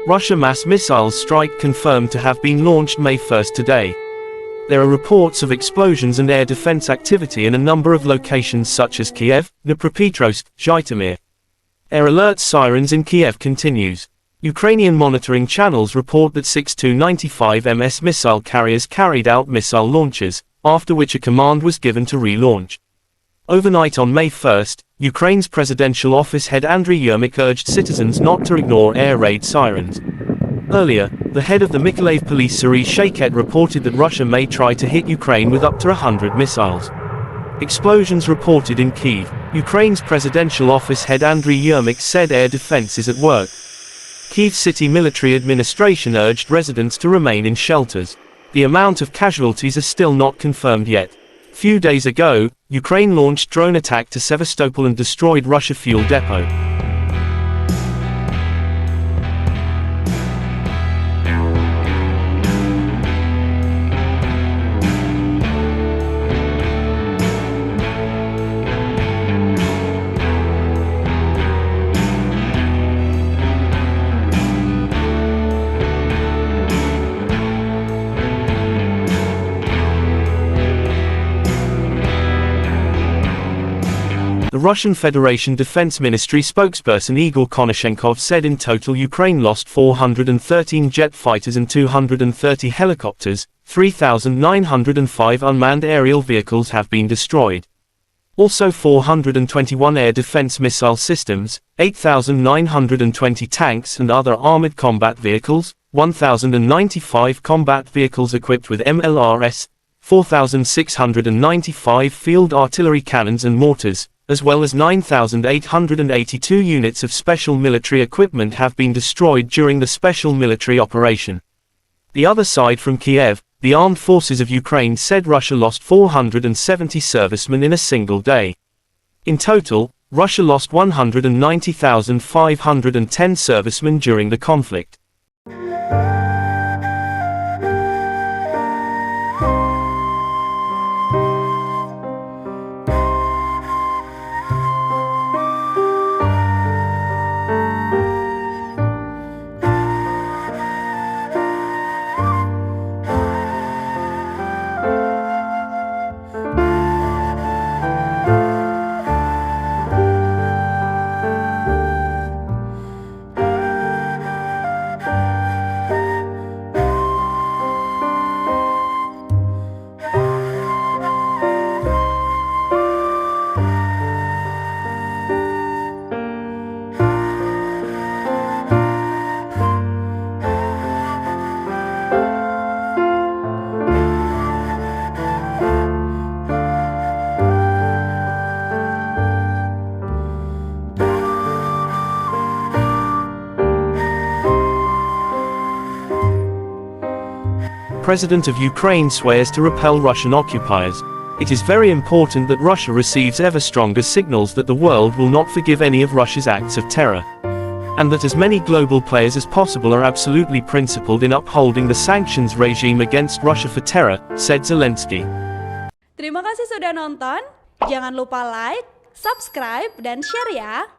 Russia mass missiles strike confirmed to have been launched May 1st today. There are reports of explosions and air defense activity in a number of locations such as Kiev, Dnipropetrovsk, Zhytomyr. Air alert sirens in Kiev continues. Ukrainian monitoring channels report that 6 Tu-95 MS missile carriers carried out missile launches, after which a command was given to relaunch. Overnight on May 1st, Ukraine's presidential office head Andriy Yermak urged citizens not to ignore air raid sirens. Earlier, the head of the Mykolaiv police Serhiy Shayket reported that Russia may try to hit Ukraine with up to 100 missiles. Explosions reported in Kyiv. Ukraine's presidential office head Andriy Yermak said air defense is at work. Kyiv city military administration urged residents to remain in shelters. The amount of casualties is still not confirmed yet. Few days ago, Ukraine launched drone attack to Sevastopol and destroyed Russia fuel depot. The Russian Federation Defense Ministry spokesperson Igor Konashenkov said in total Ukraine lost 413 jet fighters and 230 helicopters, 3,905 unmanned aerial vehicles have been destroyed. Also 421 air defense missile systems, 8,920 tanks and other armored combat vehicles, 1,095 combat vehicles equipped with MLRS, 4,695 field artillery cannons and mortars, as well as 9,882 units of special military equipment have been destroyed during the special military operation. The other side from Kiev, the armed forces of Ukraine said Russia lost 470 servicemen in a single day. In total, Russia lost 190,510 servicemen during the conflict. President of Ukraine swears to repel Russian occupiers. It is very important that Russia receives ever stronger signals that the world will not forgive any of Russia's acts of terror, and that as many global players as possible are absolutely principled in upholding the sanctions regime against Russia for terror, said Zelensky. Terima kasih sudah nonton, jangan lupa like, subscribe, dan share ya!